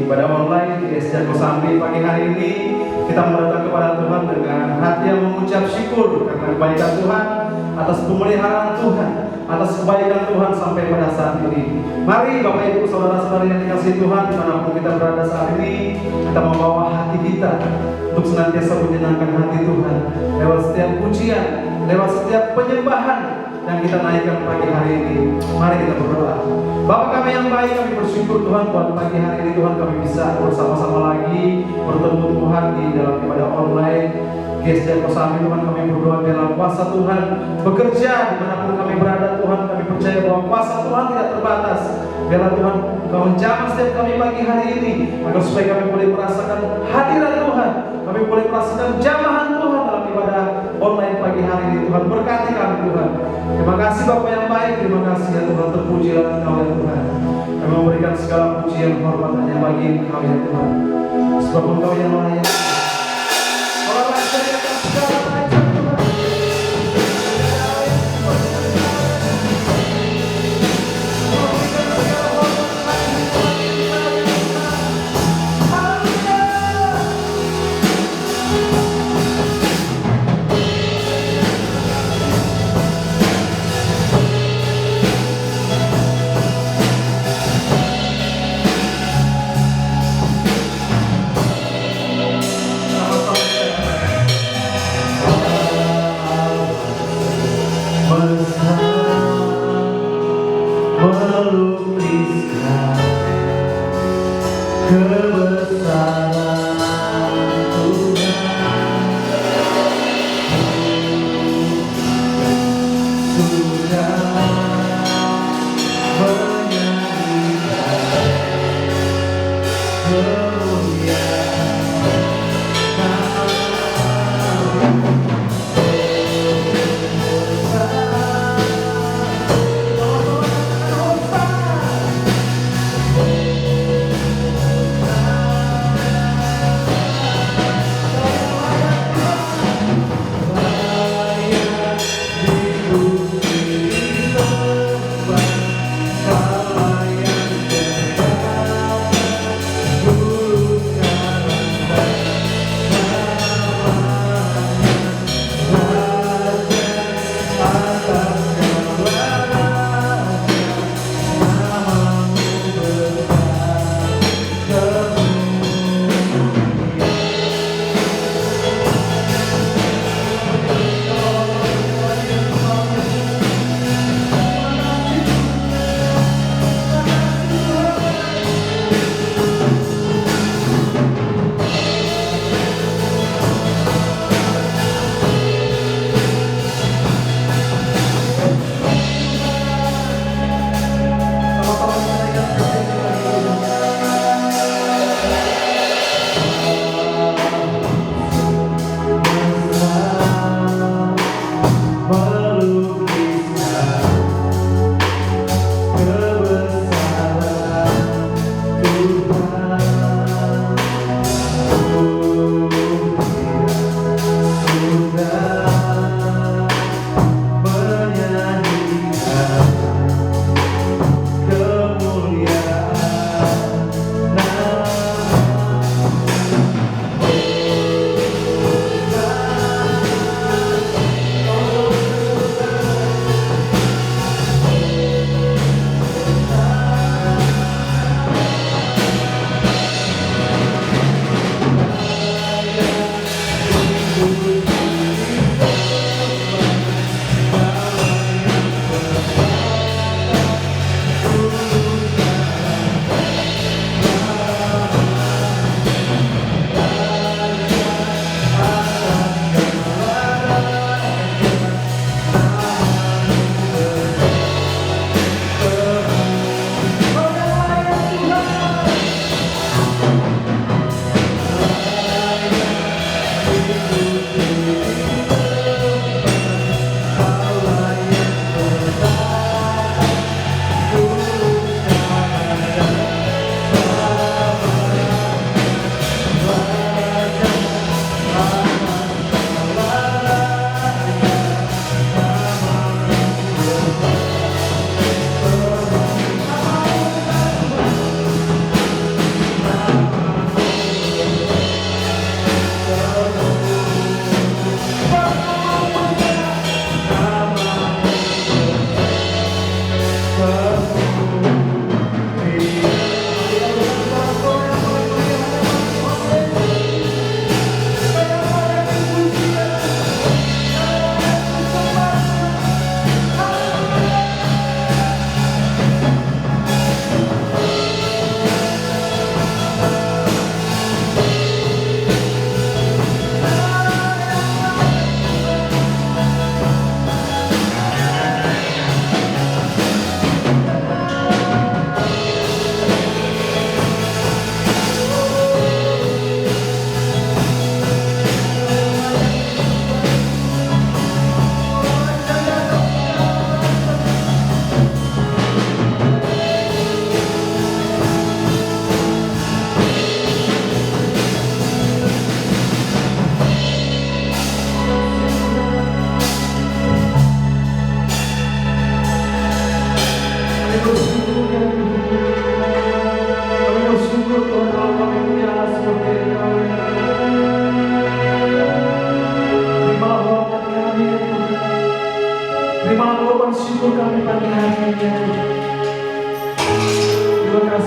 ibadah online di SDN Kosambi pagi hari ini. Kita mendatang kepada Tuhan dengan hati yang mengucap syukur karena kebaikan Tuhan, atas pemeliharaan Tuhan, atas kebaikan Tuhan sampai pada saat ini. Mari Bapak Ibu saudara-saudari yang dikasihi Tuhan, dimanapun kita berada saat ini, kita membawa hati kita untuk senantiasa menyenangkan hati Tuhan lewat setiap pujian, lewat setiap penyembahan yang kita naikkan pagi hari ini. Mari kita berdoa. Bapa kami yang baik, kami bersyukur Tuhan buat pagi hari ini Tuhan kami bisa bersama-sama lagi bertemu Tuhan di dalam ibadah online GSD Kosambi. Tuhan kami berdoa dalam kuasa Tuhan bekerja dimanapun kami berada. Tuhan kami percaya bahwa kuasa Tuhan tidak terbatas. Biarlah Tuhan Kau menjamah setiap kami pagi hari ini, agar supaya kami boleh merasakan hadirat Tuhan, kami boleh merasakan jamahan Tuhan dalam ibadah online pagi hari ini. Tuhan berkati kami Tuhan. Terima kasih Bapa yang baik, terima kasih ya Tuhan, terpujilah Engkau ya Tuhan. Kami memberikan segala pujian hormat hanya bagi Engkau ya Tuhan, sebab Engkau yang layak. Orang lain dari atas segala macam Tuhan.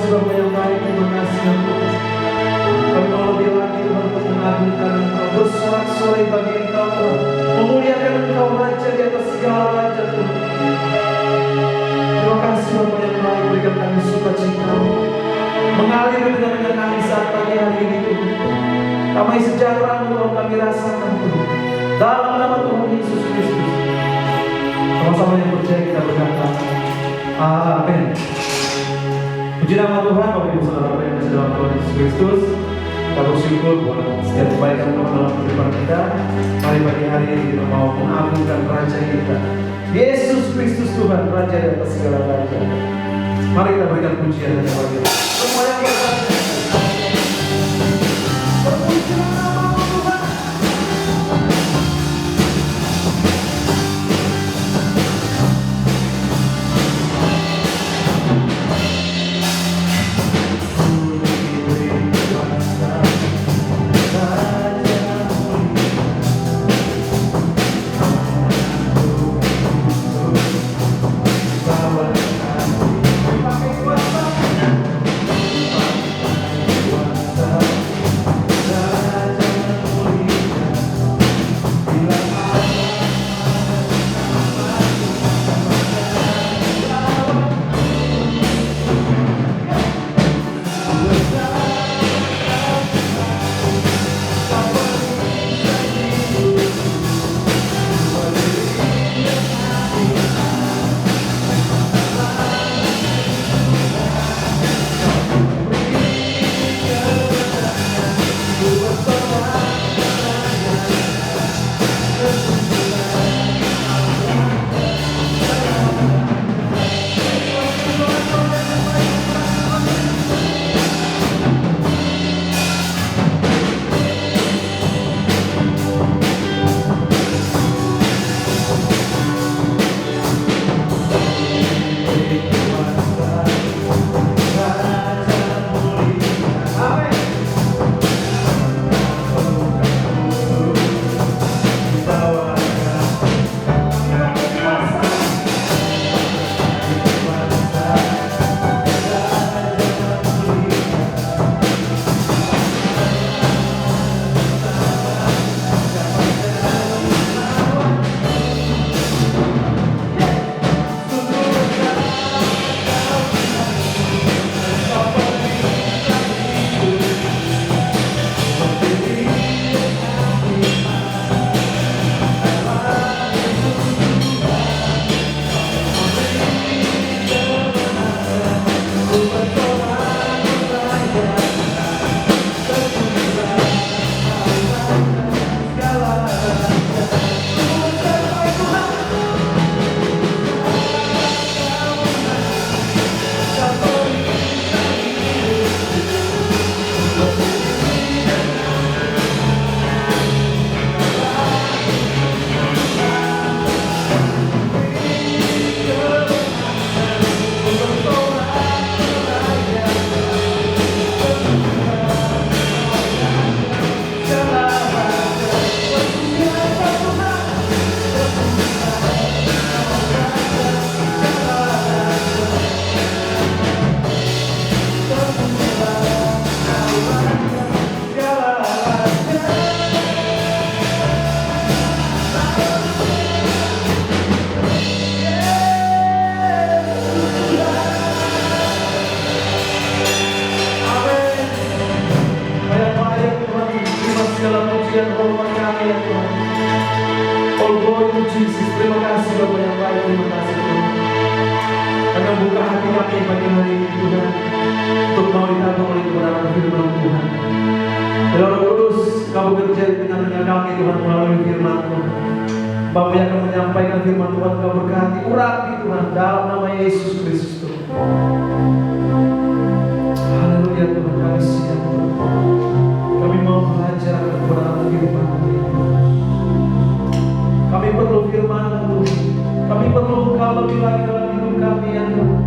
kasih Bapa yang baik, terima kasih ya Tuhan. Kami mau lebih lagi Tuhan untuk mengagungkan Engkau, bersorak-sorai bagi Engkau Tuhan, memuliakan Engkau Raja di atas segala raja Tuhan. Terima kasih Bapa yang baik, berikan kami sukacita, mengalir di tengah-tengah kami saat pagi hari ini Tuhan. Damai sejahtera Tuhan kami rasakan Tuhan, dalam nama Tuhan Yesus Kristus. Sama-sama yang percaya kita berkata, amin. Puji nama Tuhan, Bapak Ibu Saudara yang masih dalam Tuhan Yesus Kristus. Kita bersyukur buat setiap kebaikan Tuhan dalam kehidupan kita. Mari pagi hari ini kita mau mengagungkan Raja kita, Yesus Kristus Tuhan, Raja di atas segala raja. Mari kita berikan pujian dan kepada semua yang berkata, berpuji nama Tuhan. Bapa yang akan menyampaikan firman Tuhan, Kau berkati, urapi Tuhan, dalam nama Yesus Kristus Tuhan. Haleluya Tuhan, kami siap Tuhan. Kami mau belajar kebenaran firman Tuhan. Kami perlu firman Tuhan. Kami perlu Engkau lebih lagi dalam hidup kami ya Tuhan.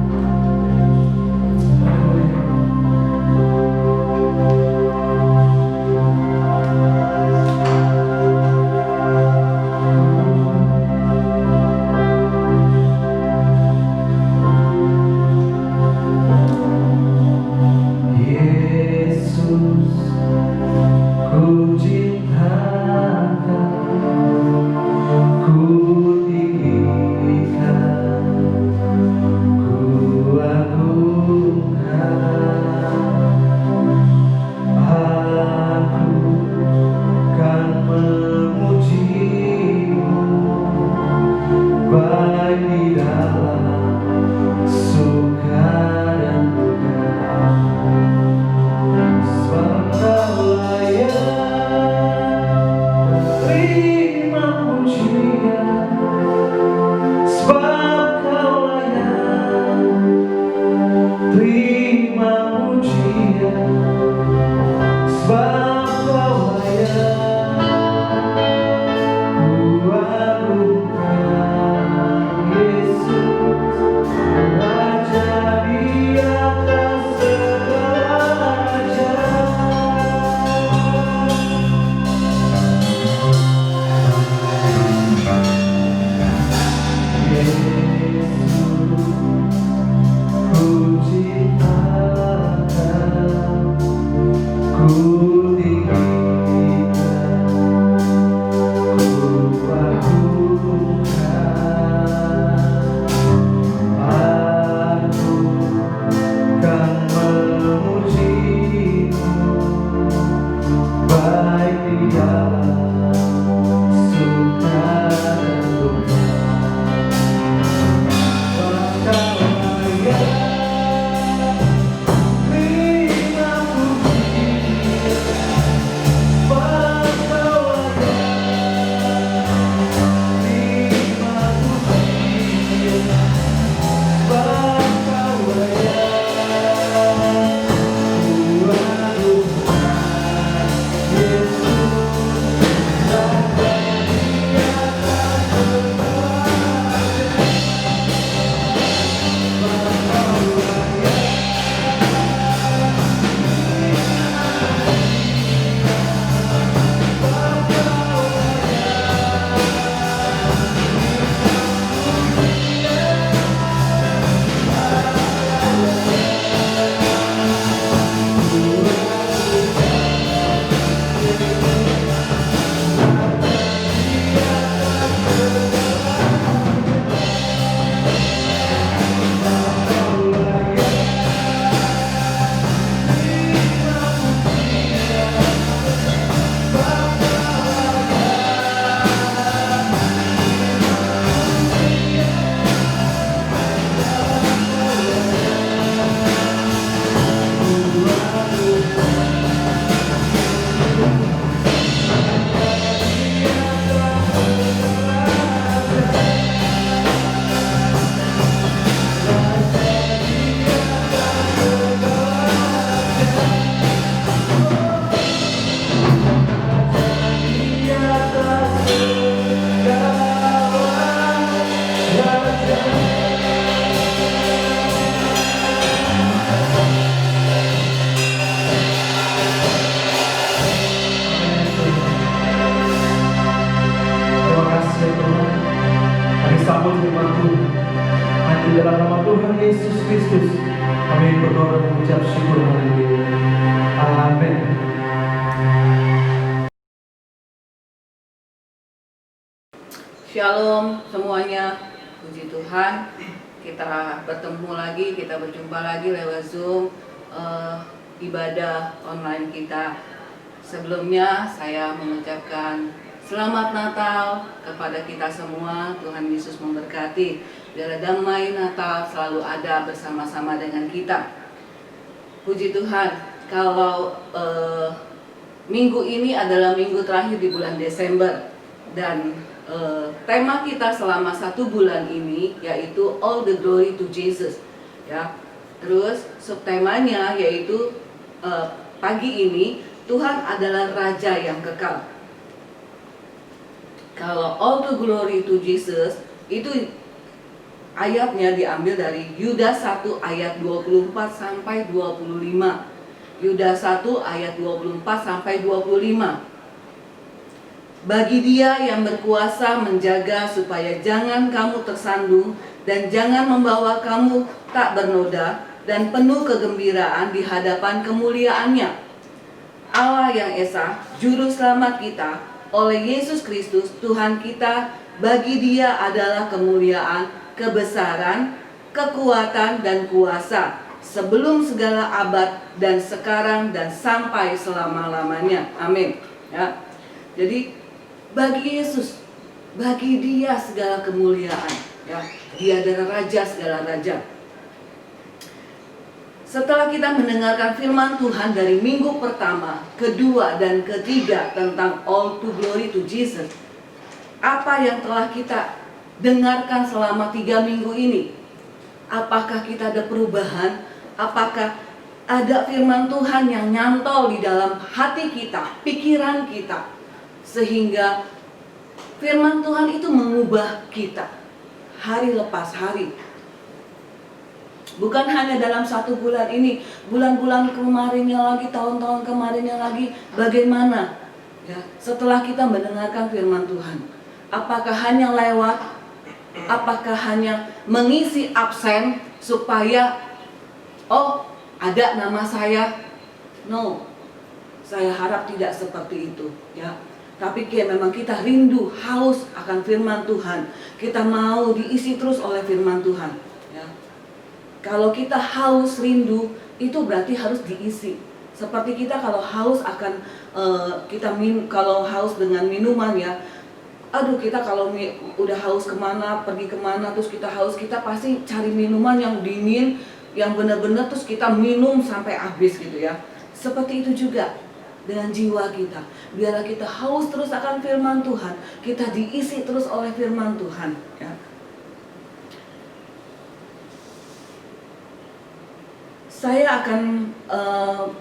Kristus kami berdoa dan mengucap syukur. Haleluya. Amin. Shalom semuanya, puji Tuhan. Kita bertemu lagi, kita berjumpa lagi lewat Zoom ibadah online kita. Sebelumnya saya mengucapkan selamat Natal kepada kita semua. Tuhan Yesus memberkati. Biar damai Natal selalu ada bersama-sama dengan kita. Puji Tuhan. Kalau minggu ini adalah minggu terakhir di bulan Desember, dan tema kita selama 1 bulan ini yaitu All the Glory to Jesus, ya. Terus subtemanya yaitu pagi ini Tuhan adalah Raja yang kekal. Kalau All the Glory to Jesus itu ayatnya diambil dari Yudas 1 ayat 24 sampai 25. Yudas 1 ayat 24 sampai 25. Bagi Dia yang berkuasa menjaga supaya jangan kamu tersandung dan jangan membawa kamu tak bernoda dan penuh kegembiraan di hadapan kemuliaannya. Allah yang Esa, Juru Selamat kita, oleh Yesus Kristus Tuhan kita, bagi Dia adalah kemuliaan, kebesaran, kekuatan dan kuasa sebelum segala abad dan sekarang dan sampai selama-lamanya. Amin. Ya. Jadi bagi Yesus, bagi Dia segala kemuliaan, ya. Dia adalah Raja segala raja. Setelah kita mendengarkan firman Tuhan dari minggu pertama, kedua, dan ketiga tentang All to Glory to Jesus, apa yang telah kita dengarkan selama 3 minggu ini? Apakah kita ada perubahan? Apakah ada firman Tuhan yang nyantol di dalam hati kita, pikiran kita, sehingga firman Tuhan itu mengubah kita hari lepas hari? Bukan hanya dalam 1 bulan ini, bulan-bulan kemarinnya lagi, tahun-tahun kemarinnya lagi. Bagaimana ya, setelah kita mendengarkan firman Tuhan? Apakah hanya lewat? Apakah hanya mengisi absen supaya ada nama saya? No, saya harap tidak seperti itu, ya. Tapi memang kita rindu, haus akan firman Tuhan. Kita mau diisi terus oleh firman Tuhan, ya. Kalau kita haus, rindu, itu berarti harus diisi. Seperti kita kalau haus akan kalau haus dengan minuman, ya. Kita kalau udah haus pergi kemana, terus kita haus, kita pasti cari minuman yang dingin, yang benar-benar, terus kita minum sampai habis gitu, ya. Seperti itu juga dengan jiwa kita. Biarlah kita haus terus akan firman Tuhan, kita diisi terus oleh firman Tuhan, ya. Saya akan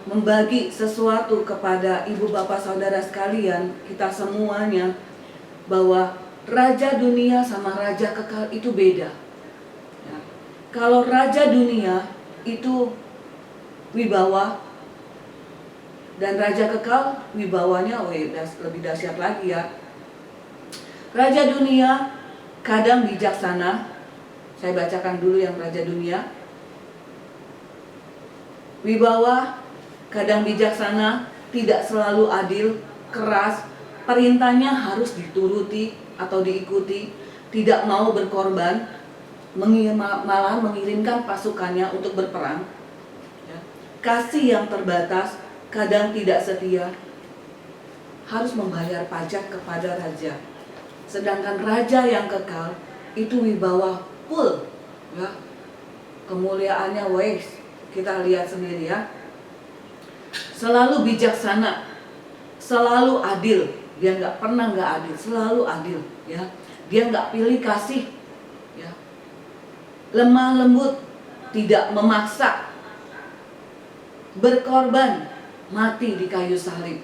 membagi sesuatu kepada ibu bapak saudara sekalian, kita semuanya, bahwa raja dunia sama raja kekal itu beda, ya. Kalau raja dunia itu wibawa, dan raja kekal wibawanya lebih dahsyat lagi, ya. Raja dunia kadang bijaksana. Saya bacakan dulu yang raja dunia. Wibawa kadang bijaksana, tidak selalu adil, keras, perintahnya harus dituruti atau diikuti, tidak mau berkorban, malah mengirimkan pasukannya untuk berperang, ya. Kasih yang terbatas, kadang tidak setia, harus membayar pajak kepada raja. Sedangkan raja yang kekal itu wibawa full, ya. Kemuliaannya kita lihat sendiri, ya. Selalu bijaksana, selalu adil. Dia nggak pernah nggak adil, selalu adil, ya. Dia nggak pilih kasih, ya. Lemah lembut, tidak memaksa, berkorban, mati di kayu salib.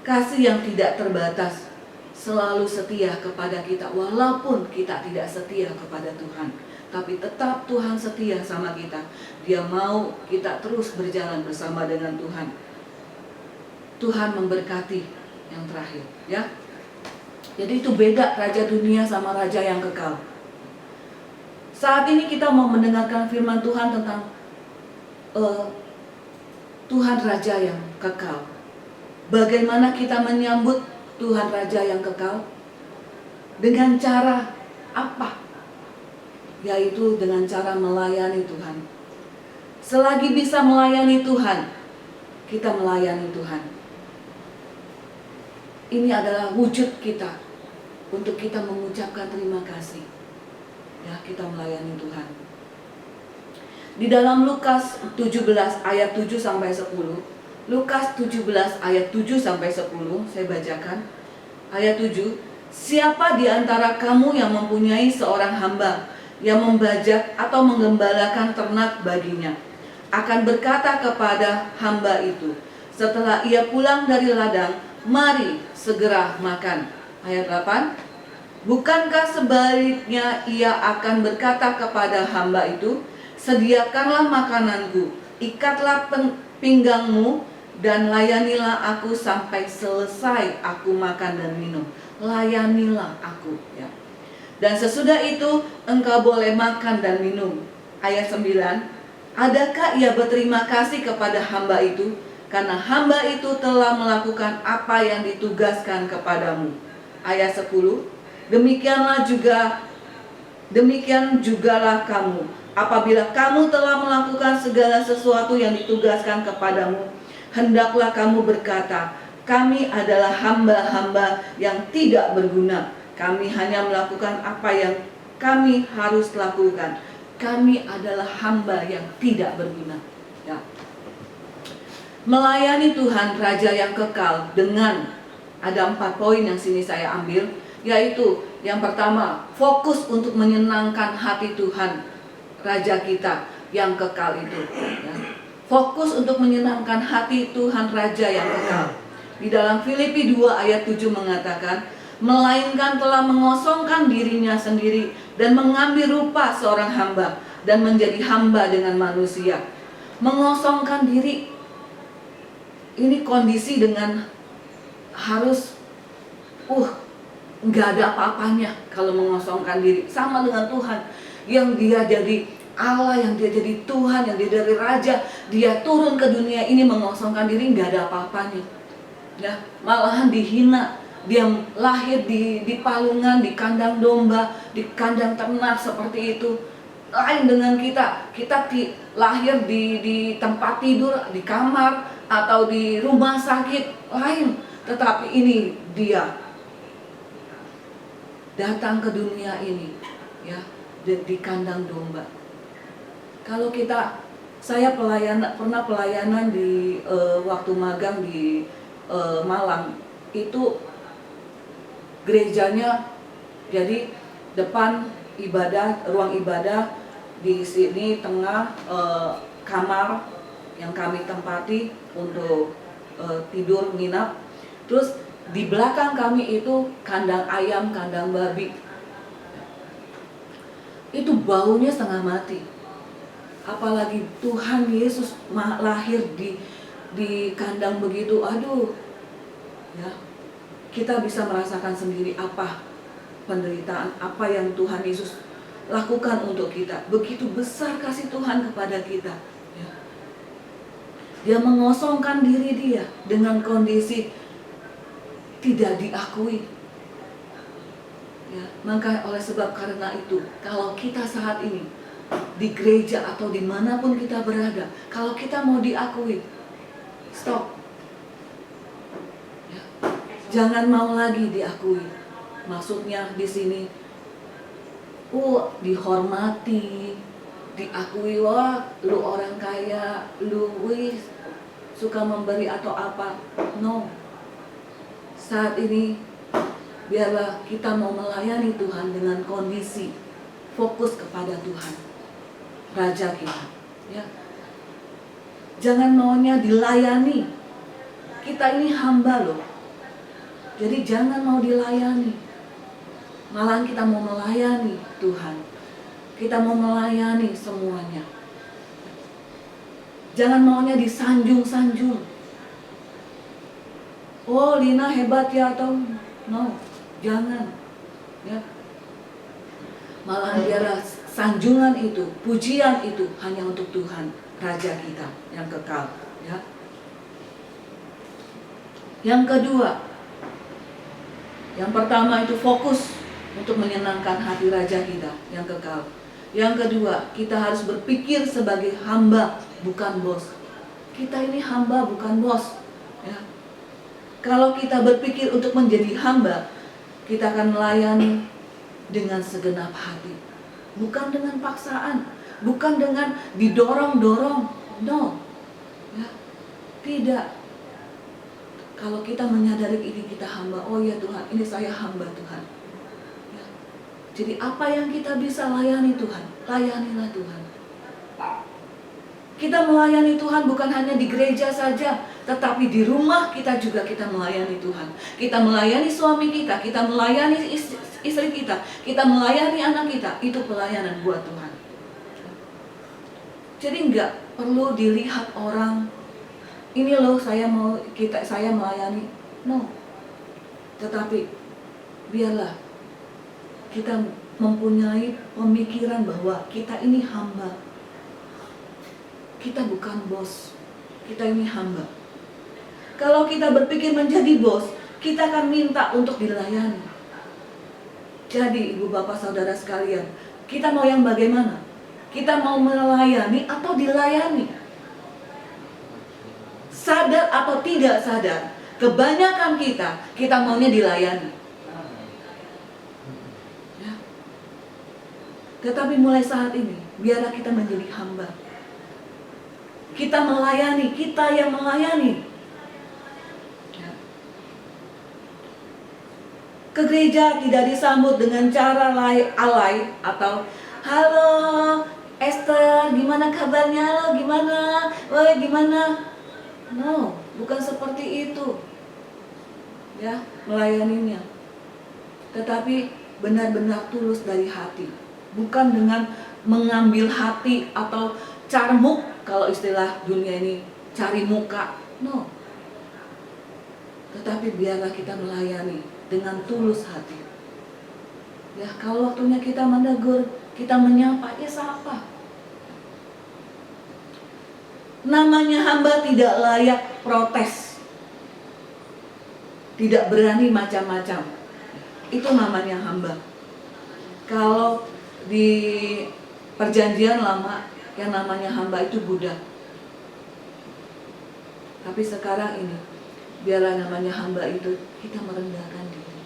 Kasih yang tidak terbatas, selalu setia kepada kita, walaupun kita tidak setia kepada Tuhan, tapi tetap Tuhan setia sama kita. Dia mau kita terus berjalan bersama dengan Tuhan. Tuhan memberkati yang terakhir, ya. Jadi itu beda raja dunia sama raja yang kekal. Saat ini kita mau mendengarkan firman Tuhan tentang Tuhan Raja yang kekal. Bagaimana kita menyambut Tuhan Raja yang kekal? Dengan cara apa? Yaitu dengan cara melayani Tuhan. Selagi bisa melayani Tuhan, kita melayani Tuhan. Ini adalah wujud kita untuk kita mengucapkan terima kasih. Ya, kita melayani Tuhan. Di dalam Lukas 17 ayat 7 sampai 10. Lukas 17 ayat 7 sampai 10, saya bacakan. Ayat 7, siapa di antara kamu yang mempunyai seorang hamba yang membajak atau menggembalakan ternak baginya, akan berkata kepada hamba itu setelah ia pulang dari ladang, mari segera makan. Ayat 8, bukankah sebaliknya ia akan berkata kepada hamba itu, sediakanlah makananku, ikatlah pinggangmu, dan layanilah aku sampai selesai aku makan dan minum. Layanilah aku, ya. Dan sesudah itu engkau boleh makan dan minum. Ayat 9, adakah ia berterima kasih kepada hamba itu, karena hamba itu telah melakukan apa yang ditugaskan kepadamu. Ayat 10, demikian jugalah kamu, apabila kamu telah melakukan segala sesuatu yang ditugaskan kepadamu, hendaklah kamu berkata, kami adalah hamba-hamba yang tidak berguna. Kami hanya melakukan apa yang kami harus lakukan. Kami adalah hamba yang tidak berguna. Ya. Melayani Tuhan Raja yang kekal dengan ada 4 poin yang sini saya ambil, yaitu yang pertama, fokus untuk menyenangkan hati Tuhan Raja kita yang kekal itu. Ya. Fokus untuk menyenangkan hati Tuhan Raja yang kekal. Di dalam Filipi 2 ayat 7 mengatakan, melainkan telah mengosongkan dirinya sendiri dan mengambil rupa seorang hamba dan menjadi hamba dengan manusia. Mengosongkan diri, ini kondisi dengan harus nggak ada apa-apanya kalau mengosongkan diri. Sama dengan Tuhan yang dia jadi Allah, yang dia jadi Tuhan, yang dia dari Raja, dia turun ke dunia ini mengosongkan diri, nggak ada apa-apanya. Ya, malahan dihina. Dia lahir di palungan, di kandang domba, di kandang ternak seperti itu. Lain dengan kita lahir di tempat tidur, di kamar atau di rumah sakit, lain. Tetapi ini dia datang ke dunia ini, ya, di kandang domba. Kalau saya pernah pelayanan di waktu magang di Malang, itu gerejanya jadi depan ruang ibadah, di sini tengah kamar yang kami tempati untuk tidur nginap. Terus di belakang kami itu kandang ayam, kandang babi. Itu baunya setengah mati. Apalagi Tuhan Yesus lahir di kandang begitu, aduh, ya. Kita bisa merasakan sendiri apa penderitaan, apa yang Tuhan Yesus lakukan untuk kita. Begitu besar kasih Tuhan kepada kita, ya. Dia mengosongkan diri dia dengan kondisi tidak diakui, ya. Maka oleh sebab karena itu, kalau kita saat ini di gereja atau dimanapun kita berada, kalau kita mau diakui, stop. Jangan mau lagi diakui. Maksudnya di sini, dihormati, diakui, wah, lu orang kaya, lu suka memberi atau apa. No. Saat ini biarlah kita mau melayani Tuhan dengan kondisi fokus kepada Tuhan, Raja kita. Ya. Jangan maunya dilayani. Kita ini hamba loh. Jadi jangan mau dilayani, malahan kita mau melayani Tuhan. Kita mau melayani semuanya. Jangan maunya disanjung-sanjung. Oh, Lina hebat ya, atau no, jangan. Ya. Malahan biarlah sanjungan itu, pujian itu hanya untuk Tuhan, Raja kita yang kekal. Ya. Yang kedua, yang pertama itu fokus untuk menyenangkan hati Raja kita yang kekal. Yang kedua, kita harus berpikir sebagai hamba, bukan bos. Kita ini hamba, bukan bos. Ya. Kalau kita berpikir untuk menjadi hamba, kita akan melayani dengan segenap hati, bukan dengan paksaan, bukan dengan didorong-dorong. No, ya, tidak. Kalau kita menyadari ini kita hamba, oh ya Tuhan, ini saya hamba Tuhan. Ya. Jadi apa yang kita bisa layani Tuhan, layanilah Tuhan. Kita melayani Tuhan bukan hanya di gereja saja, tetapi di rumah kita juga kita melayani Tuhan. Kita melayani suami kita melayani istri kita melayani anak kita. Itu pelayanan buat Tuhan. Jadi enggak perlu dilihat orang, ini loh saya melayani. No. Tetapi biarlah kita mempunyai pemikiran bahwa kita ini hamba. Kita bukan bos, kita ini hamba. Kalau kita berpikir menjadi bos, kita akan minta untuk dilayani. Jadi ibu bapak saudara sekalian, kita mau yang bagaimana? Kita mau melayani atau dilayani? Sadar atau tidak sadar, kebanyakan kita maunya dilayani. Ya. Tetapi mulai saat ini, biarlah kita menjadi hamba. Kita melayani, kita yang melayani. Ya. Ke gereja tidak disambut dengan cara alay atau halo Esther, gimana kabarnya? Lo gimana? Woi, gimana? No, bukan seperti itu. Ya, melayaninya. Tetapi benar-benar tulus dari hati, bukan dengan mengambil hati atau carmuk, kalau istilah dunia ini cari muka. No. Tetapi biarlah kita melayani dengan tulus hati. Ya, kalau waktunya kita menegur, kita menyapa, ya sapa. Namanya hamba tidak layak protes, tidak berani macam-macam. Itu namanya hamba. Kalau di perjanjian lama, yang namanya hamba itu budak. Tapi sekarang ini, biarlah namanya hamba itu kita merendahkan diri.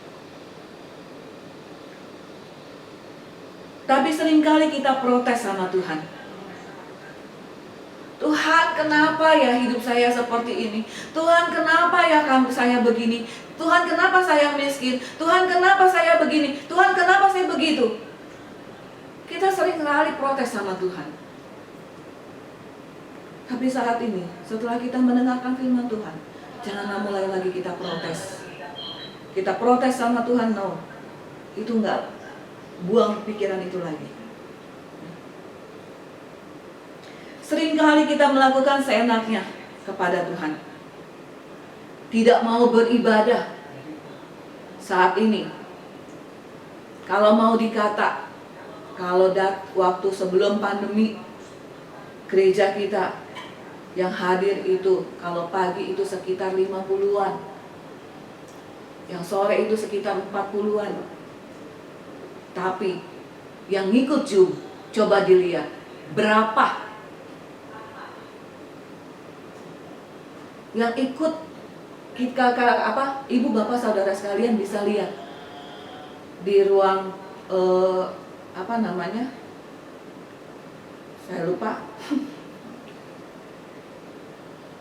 Tapi seringkali kita protes sama Tuhan. Tuhan, kenapa ya hidup saya seperti ini? Tuhan, kenapa ya saya begini? Tuhan, kenapa saya miskin? Tuhan, kenapa saya begini? Tuhan, kenapa saya begitu? Kita seringkali protes sama Tuhan. Tapi saat ini, setelah kita mendengarkan firman Tuhan, janganlah mulai lagi kita protes. Kita protes sama Tuhan, no. Itu enggak, buang pikiran itu lagi. Seringkali kita melakukan seenaknya kepada Tuhan. Tidak mau beribadah. Saat ini, kalau mau dikata, kalau waktu sebelum pandemi, gereja kita yang hadir itu kalau pagi itu sekitar 50-an, yang sore itu sekitar 40-an. Tapi yang ngikut Zoom, coba dilihat berapa yang ikut. Kita ibu bapak saudara sekalian bisa lihat di ruang saya lupa.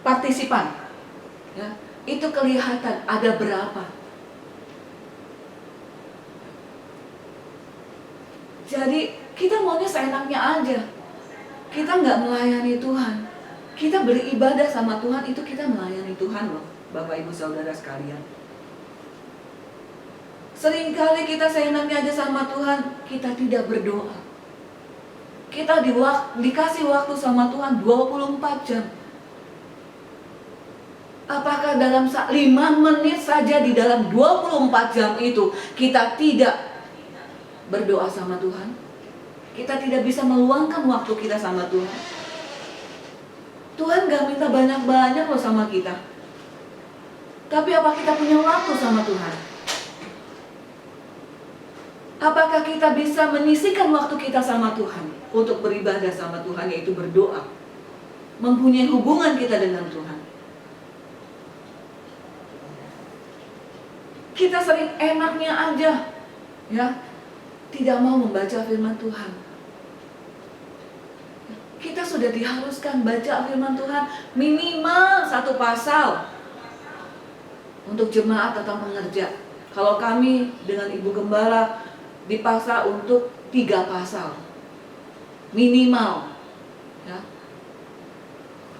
Partisipan, ya, itu kelihatan ada berapa. Jadi kita maunya seenaknya aja. Kita nggak melayani Tuhan. Kita beribadah sama Tuhan, itu kita melayani Tuhan loh, Bapak Ibu Saudara sekalian. Seringkali kita seenaknya aja sama Tuhan, kita tidak berdoa. Kita dikasih waktu sama Tuhan 24 jam. Apakah dalam 5 menit saja di dalam 24 jam itu kita tidak berdoa sama Tuhan? kita tidak bisa meluangkan waktu kita sama Tuhan? Tuhan gak minta banyak-banyak loh sama kita. Tapi apa kita punya waktu sama Tuhan? Apakah kita bisa menyisihkan waktu kita sama Tuhan untuk beribadah sama Tuhan, yaitu berdoa, mempunyai hubungan kita dengan Tuhan? Kita sering enaknya aja, ya, tidak mau membaca firman Tuhan. Kita sudah diharuskan baca firman Tuhan minimal 1 pasal untuk jemaat atau pengerja. Kalau kami dengan Ibu Gembala dipaksa untuk 3 pasal minimal, ya.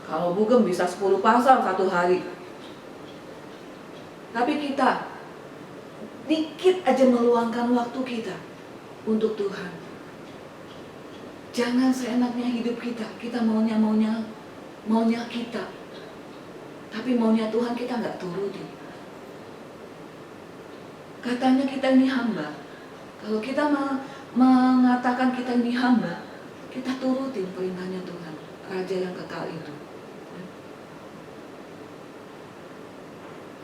Kalau Bugem bisa 10 pasal 1 hari. Tapi kita dikit aja meluangkan waktu kita untuk Tuhan. Jangan seenaknya hidup kita. Kita maunya kita. Tapi maunya Tuhan kita nggak turuti. Katanya kita ini hamba. Kalau kita mengatakan kita ini hamba, kita turutin perintahnya Tuhan, Raja yang kekal itu.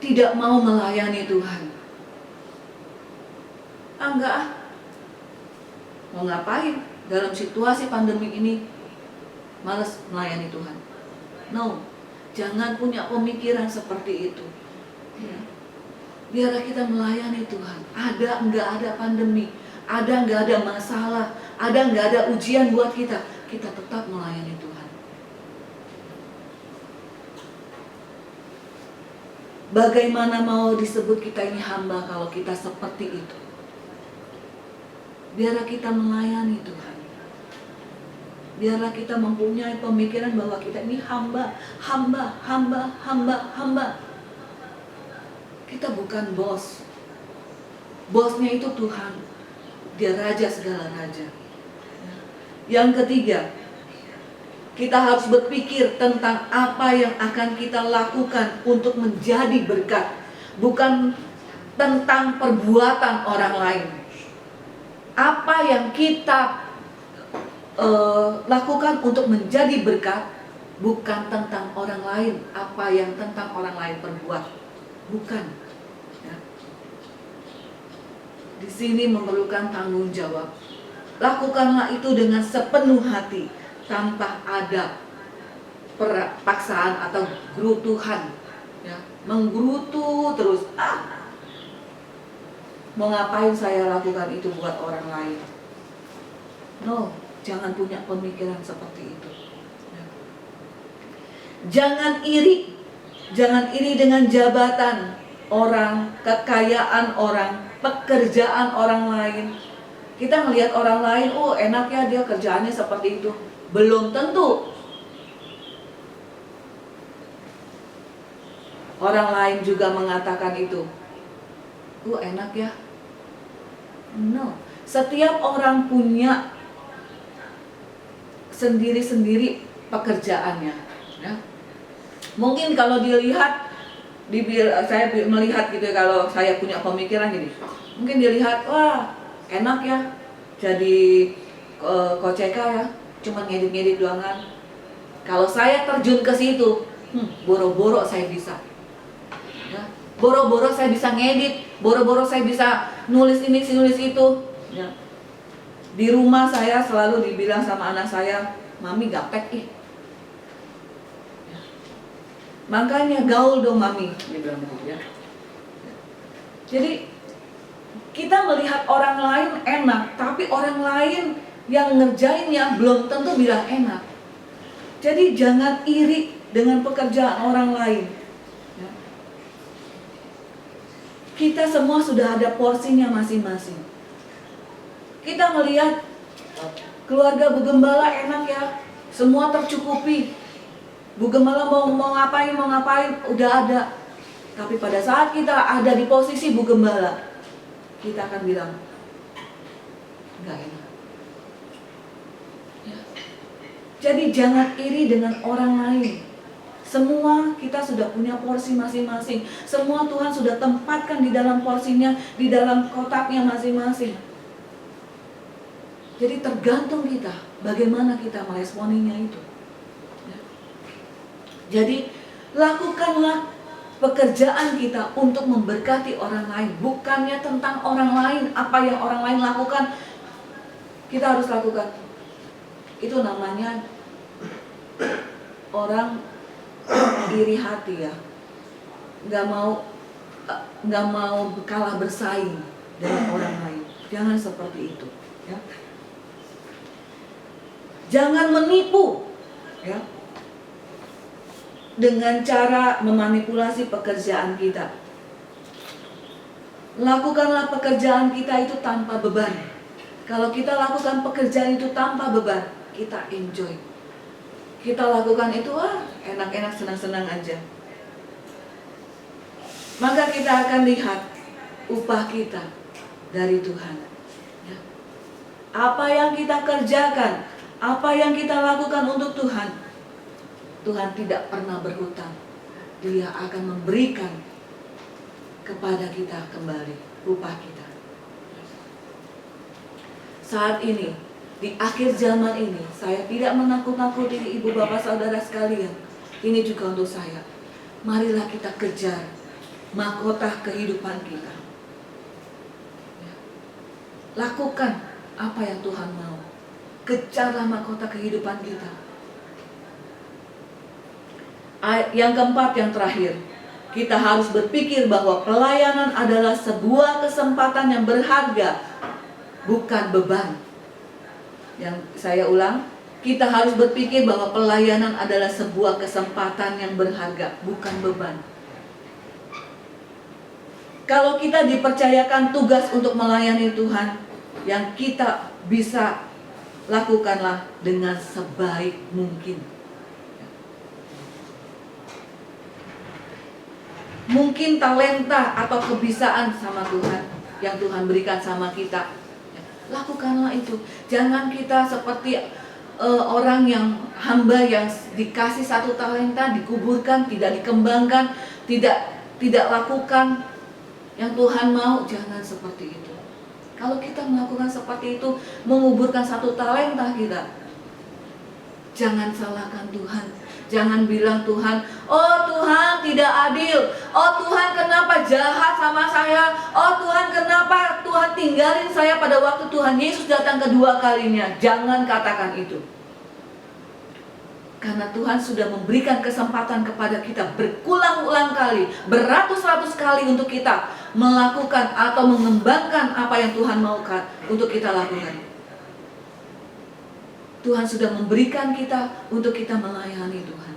Tidak mau melayani Tuhan. Enggak. Mau ngapain? Dalam situasi pandemi ini malas melayani Tuhan. No, jangan punya pemikiran seperti itu. Ya. Biarlah kita melayani Tuhan. Ada enggak ada pandemi, ada enggak ada masalah, ada enggak ada ujian buat kita, kita tetap melayani Tuhan. Bagaimana mau disebut kita ini hamba kalau kita seperti itu? Biarlah kita melayani Tuhan. Biarlah kita mempunyai pemikiran bahwa kita ini hamba. Kita bukan bos. Bosnya itu Tuhan. Dia raja segala raja. Yang ketiga, kita harus berpikir tentang apa yang akan kita lakukan untuk menjadi berkat. Bukan tentang perbuatan orang lain. Apa yang kita lakukan untuk menjadi berkat, bukan tentang orang lain. Apa yang tentang orang lain perbuat, bukan. Ya. Di sini memerlukan tanggung jawab. Lakukanlah itu dengan sepenuh hati, tanpa ada paksaan atau gerutuhan. Ya. Menggerutu terus. Mau ngapain saya lakukan itu buat orang lain? No. Jangan punya pemikiran seperti itu. Jangan iri. Jangan iri dengan jabatan orang, kekayaan orang, pekerjaan orang lain. Kita ngelihat orang lain, oh enak ya dia kerjaannya seperti itu. Belum tentu orang lain juga mengatakan itu. Oh enak ya. No. Setiap orang punya sendiri-sendiri pekerjaannya, ya. Mungkin kalau dilihat, saya melihat gitu ya, kalau saya punya pemikiran gini, mungkin dilihat, wah enak ya, jadi koceka ya, cuma ngedit-ngedit doangan. Kalau saya terjun ke situ, boro-boro saya bisa, ya. Boro-boro saya bisa ngedit, boro-boro saya bisa nulis ini, nulis itu, ya. Di rumah saya selalu dibilang sama anak saya, mami gaptek ih. Makanya gaul dong mami, dia bilang begitu ya. Jadi kita melihat orang lain enak, tapi orang lain yang ngerjainnya belum tentu bilang enak. Jadi jangan iri dengan pekerjaan orang lain. Ya. Kita semua sudah ada porsinya masing-masing. Kita melihat keluarga Bu Gembala enak ya, semua tercukupi. Bu Gembala mau ngapain, udah ada. Tapi pada saat kita ada di posisi Bu Gembala, kita akan bilang, enggak enak. Ya. Jadi jangan iri dengan orang lain. Semua kita sudah punya porsi masing-masing. Semua Tuhan sudah tempatkan di dalam porsinya, di dalam kotaknya masing-masing. Jadi tergantung kita bagaimana kita meresponinya itu. Ya. Jadi lakukanlah pekerjaan kita untuk memberkati orang lain, bukannya tentang orang lain. Apa yang orang lain lakukan kita harus lakukan. Itu namanya orang iri hati ya, nggak mau kalah bersaing dengan orang lain. Jangan seperti itu ya. Jangan menipu ya, dengan cara memanipulasi pekerjaan kita. Lakukanlah pekerjaan kita itu tanpa beban. Kalau kita lakukan pekerjaan itu tanpa beban, kita enjoy. Kita lakukan itu enak-enak, senang-senang aja. Maka kita akan lihat upah kita dari Tuhan. Ya. Apa yang kita kerjakan, apa yang kita lakukan untuk Tuhan, Tuhan tidak pernah berhutang. Dia akan memberikan kepada kita kembali upah kita. Saat ini, di akhir zaman ini, saya tidak menakut-nakuti ibu bapak saudara sekalian. Ini juga untuk saya. Marilah kita kejar mahkota kehidupan kita. Ya. Lakukan apa yang Tuhan mau. Kejarlah mahkota kehidupan kita. Yang keempat, yang terakhir, kita harus berpikir bahwa pelayanan adalah sebuah kesempatan yang berharga, bukan beban. Yang saya ulang, kita harus berpikir bahwa pelayanan adalah sebuah kesempatan yang berharga, bukan beban. Kalau kita dipercayakan tugas untuk melayani Tuhan, yang kita bisa lakukanlah dengan sebaik mungkin. Mungkin talenta atau kebiasaan sama Tuhan yang Tuhan berikan sama kita, lakukanlah itu. Jangan kita seperti orang yang hamba yang dikasih satu talenta, dikuburkan, tidak dikembangkan, tidak lakukan yang Tuhan mau. Jangan seperti itu. Kalau kita melakukan seperti itu, menguburkan satu talenta kita, jangan salahkan Tuhan. Jangan bilang Tuhan, oh Tuhan tidak adil, oh Tuhan kenapa jahat sama saya, oh Tuhan kenapa Tuhan tinggalin saya pada waktu Tuhan Yesus datang kedua kalinya. Jangan katakan itu. Karena Tuhan sudah memberikan kesempatan kepada kita berulang-ulang kali, beratus-ratus kali untuk kita melakukan atau mengembangkan apa yang Tuhan maukan untuk kita lakukan. Tuhan sudah memberikan kita untuk kita melayani Tuhan.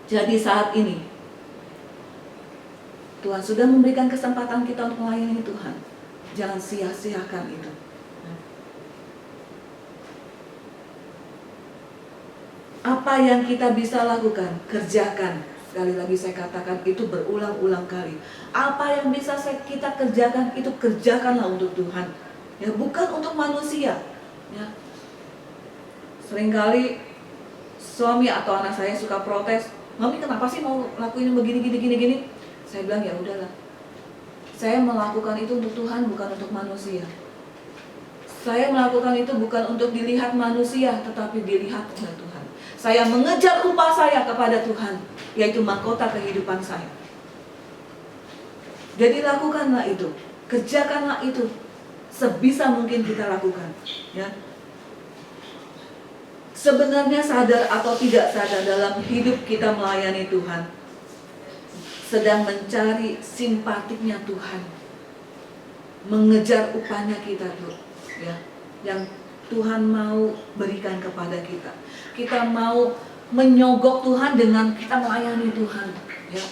Jadi saat ini Tuhan sudah memberikan kesempatan kita untuk melayani Tuhan. Jangan sia-siakan itu. Apa yang kita bisa lakukan, kerjakan. Sekali lagi saya katakan itu berulang-ulang kali. Apa yang bisa kita kerjakan, itu kerjakanlah untuk Tuhan. Ya, bukan untuk manusia. Ya. Seringkali suami atau anak saya suka protes, "Mami kenapa sih mau lakuin begini?" Saya bilang ya udahlah. Saya melakukan itu untuk Tuhan, bukan untuk manusia. Saya melakukan itu bukan untuk dilihat manusia, tetapi dilihat oleh Tuhan. Saya mengejar upah saya kepada Tuhan, yaitu mahkota kehidupan saya. Jadi lakukanlah itu, kerjakanlah itu sebisa mungkin kita lakukan, ya. Sebenarnya sadar atau tidak sadar dalam hidup kita melayani Tuhan, sedang mencari simpatiknya Tuhan, mengejar upahnya kita tuh, ya, yang Tuhan mau berikan kepada kita. Kita mau menyogok Tuhan dengan kita melayani Tuhan, ya.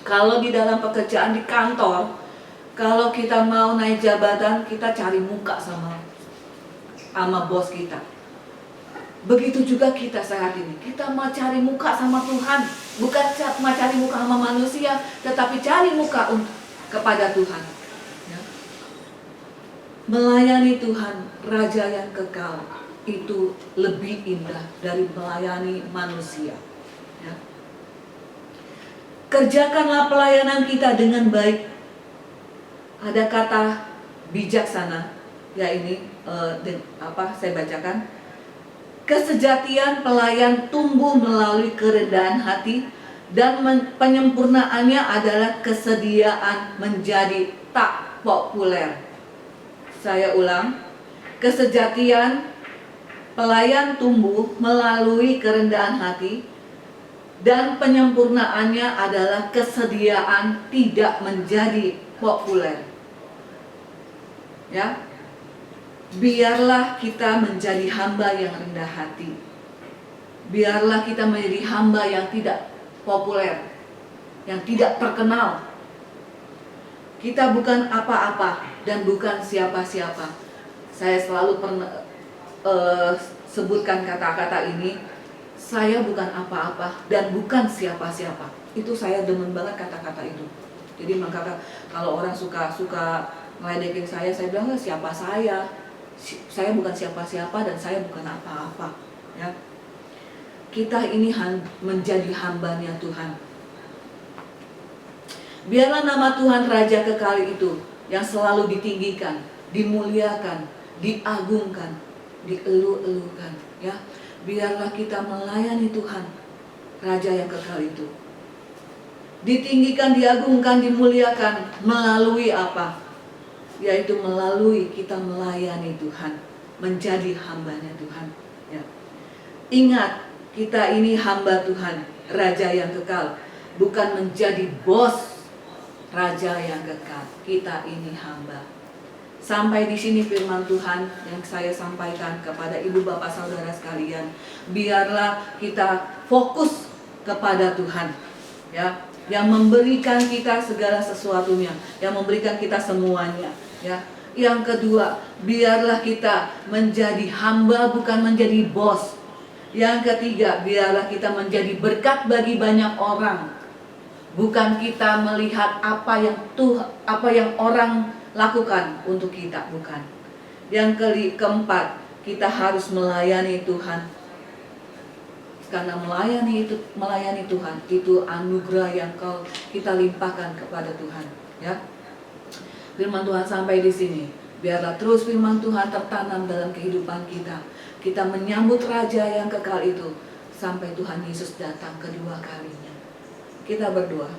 Kalau di dalam pekerjaan di kantor, kalau kita mau naik jabatan, kita cari muka sama bos kita. Begitu juga kita saat ini. Kita mau cari muka sama Tuhan, bukan mau cari muka sama manusia, tetapi cari muka kepada Tuhan. Ya. Melayani Tuhan, Raja yang kekal, itu lebih indah dari melayani manusia. Ya. Kerjakanlah pelayanan kita dengan baik. Ada kata bijaksana Ya ini saya bacakan. Kesejatian pelayan tumbuh melalui kerendahan hati, dan penyempurnaannya adalah kesediaan menjadi tak populer. Saya ulang, kesejatian pelayan tumbuh melalui kerendahan hati, dan penyempurnaannya adalah kesediaan tidak menjadi populer. Ya, biarlah kita menjadi hamba yang rendah hati. Biarlah kita menjadi hamba yang tidak populer, yang tidak terkenal. Kita bukan apa-apa dan bukan siapa-siapa. Saya selalu pernah sebutkan kata-kata ini. Saya bukan apa-apa dan bukan siapa-siapa. Itu saya demen banget kata-kata itu. Jadi maka kalau orang suka ngeledekin saya bilang, siapa saya? Saya bukan siapa-siapa dan saya bukan apa-apa. Ya, kita ini menjadi hambanya Tuhan. Biarlah nama Tuhan Raja kekal itu yang selalu ditinggikan, dimuliakan, diagungkan, dielu-elukan. Ya, biarlah kita melayani Tuhan Raja yang kekal itu. Ditinggikan, diagungkan, dimuliakan melalui apa? Yaitu melalui kita melayani Tuhan, menjadi hambanya Tuhan. Ya. Ingat, kita ini hamba Tuhan, Raja yang kekal, bukan menjadi bos Raja yang kekal. Kita ini hamba. Sampai di sini firman Tuhan yang saya sampaikan kepada ibu bapak saudara sekalian. Biarlah kita fokus kepada Tuhan, ya, yang memberikan kita segala sesuatunya, yang memberikan kita semuanya. Ya. Yang kedua, biarlah kita menjadi hamba bukan menjadi bos. Yang ketiga, biarlah kita menjadi berkat bagi banyak orang. Bukan kita melihat apa yang orang lakukan untuk kita, bukan. Yang keempat, kita harus melayani Tuhan. Karena melayani Tuhan itu anugerah yang kita limpahkan kepada Tuhan, ya. Firman Tuhan sampai di sini. Biarlah terus firman Tuhan tertanam dalam kehidupan kita. Kita menyambut Raja yang kekal itu sampai Tuhan Yesus datang kedua kalinya. Kita berdoa.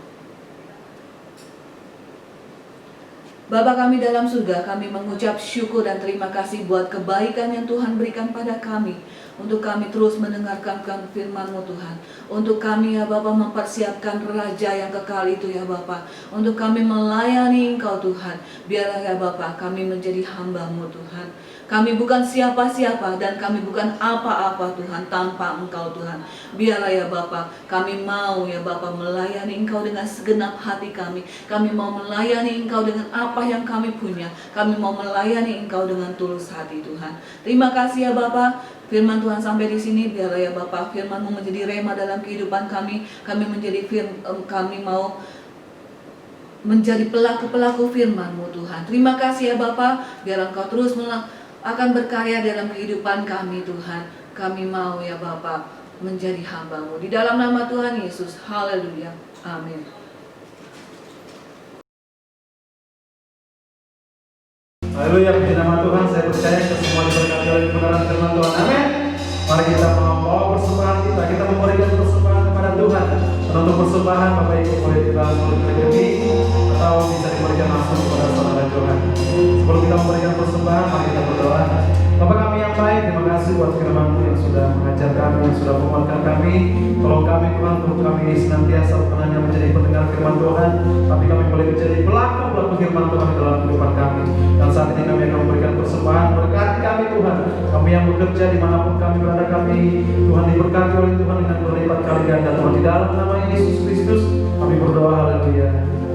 Bapa kami dalam surga, kami mengucap syukur dan terima kasih buat kebaikan yang Tuhan berikan pada kami. Untuk kami terus mendengarkan firman-Mu Tuhan. Untuk kami ya Bapa mempersiapkan Raja yang kekal itu ya Bapa. Untuk kami melayani Engkau Tuhan. Biarlah ya Bapa kami menjadi hamba-Mu Tuhan. Kami bukan siapa-siapa dan kami bukan apa-apa Tuhan tanpa Engkau Tuhan. Biarlah ya Bapa, kami mau ya Bapa melayani Engkau dengan segenap hati kami. Kami mau melayani Engkau dengan apa yang kami punya. Kami mau melayani Engkau dengan tulus hati Tuhan. Terima kasih ya Bapa. Firman Tuhan sampai di sini. Biarlah ya Bapa firman-Mu menjadi rema dalam kehidupan kami. Kami mau menjadi pelaku-pelaku firman-Mu Tuhan. Terima kasih ya Bapa. Biar Engkau terus akan berkarya dalam kehidupan kami Tuhan. Kami mau ya Bapa menjadi hamba-Mu. Di dalam nama Tuhan Yesus. Haleluya. Amin. Haleluya, puji nama Tuhan. Saya percaya kita semua diberkati oleh kebenaran firman Tuhan. Amin. Mari kita membawa persembahan kita. Kita memberikan persembahan kepada Tuhan. Untuk persembahan Bapak Ibu boleh dibantu ini atau bisa diberikan langsung kepada saudara Tuhan. Sebelum kita memberikan persembahan, mari kita berdoa. Bapak kami yang baik, terima kasih buat firman-Mu yang sudah mengajar kami, yang sudah menguatkan kami. Tolong kami Tuhan, untuk kami senantiasa bukan hanya menjadi pendengar firman Tuhan, tapi kami boleh menjadi pelaku firman Tuhan dalam kehidupan kami. Dan saat ini kami akan memberikan persembahan. Berkati kami Tuhan, kami yang bekerja dimanapun kami berada, kami Tuhan diberkati oleh Tuhan dengan berlipat kali ganda Tuhan. Di dalam nama Yesus Kristus kami berdoa, haleluya,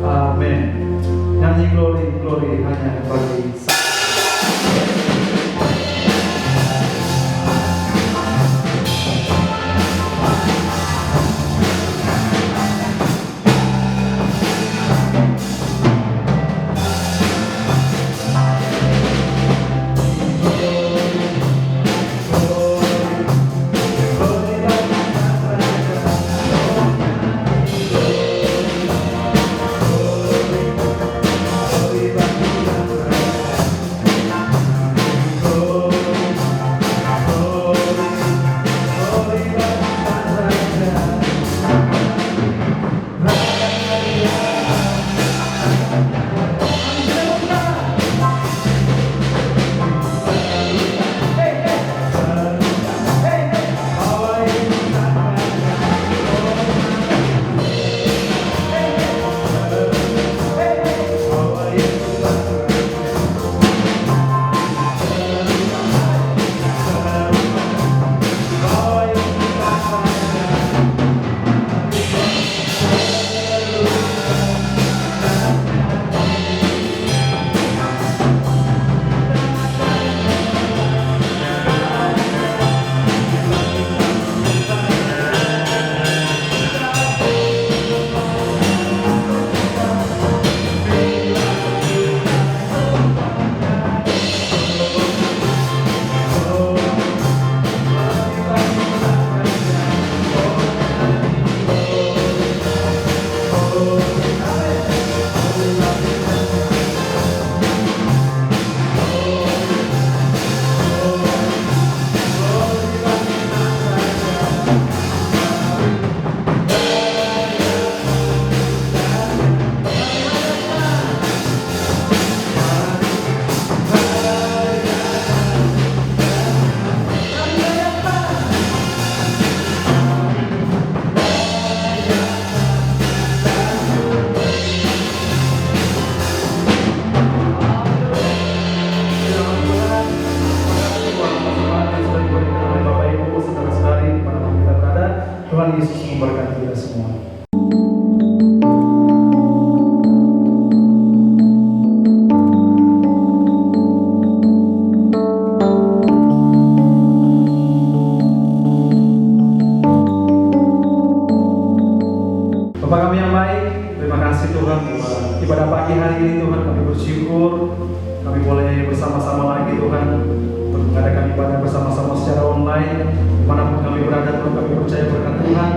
amin. Nyanyi glory, glory hanya bagi Ibadah pagi hari ini Tuhan kami bersyukur, kami boleh bersama-sama lagi Tuhan untuk mengadakan ibadah bersama-sama secara online. Dimanapun kami berada Tuhan, kami percaya berkat Tuhan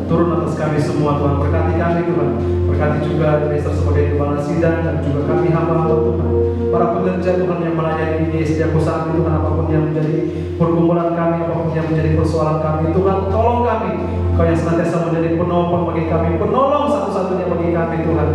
turun atas kami semua Tuhan. Berkati kami Tuhan, berkati juga Esther sebagai kepala sidang dan juga kami hamba-hamba Tuhan, para pekerja Tuhan yang melayani di setiap usaha Tuhan, apapun yang menjadi pergumulan kami, apapun yang menjadi persoalan kami Tuhan, tolong kami. Kau yang senantiasa menjadi penopang bagi kami, penolong satu-satunya bagi kami Tuhan,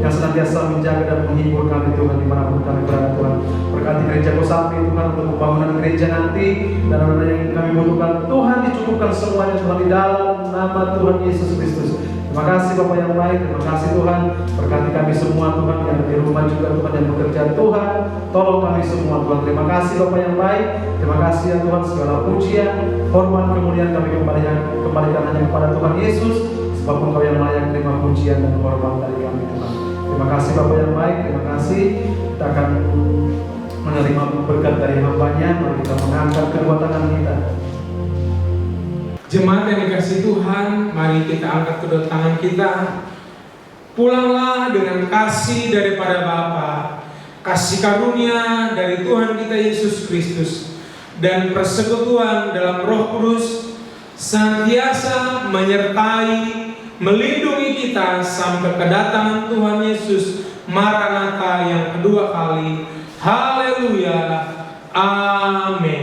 yang senantiasa menjaga dan menghibur kami Tuhan dimanapun kami berada Tuhan. Berkati gereja Kosambi Tuhan untuk pembangunan gereja nanti, dan apa yang kami butuhkan Tuhan dicukupkan semuanya Tuhan di dalam nama Tuhan Yesus Kristus. Terima kasih Bapak yang baik, terima kasih Tuhan. Berkati kami semua Tuhan yang di rumah juga Tuhan, yang bekerja Tuhan, tolong kami semua Tuhan. Terima kasih Bapak yang baik, terima kasih ya Tuhan. Segala pujian, hormat, kemuliaan kami kembalikan hanya kepada Tuhan Yesus, sebab Engkau yang layak terima pujian dan hormat dari kami Tuhan. Terima kasih Bapak yang baik, terima kasih. Kita akan menerima berkat dari hamba-Nya. Mari kita mengangkat kedua tangan kita. Jemaat yang dikasihi Tuhan, mari kita angkat kedua tangan kita. Pulanglah dengan kasih daripada Bapa, kasih karunia dari Tuhan kita Yesus Kristus, dan persekutuan dalam Roh Kudus senantiasa menyertai, melindungi kita sampai kedatangan Tuhan Yesus Maranatha yang kedua kali. Haleluya. Amin.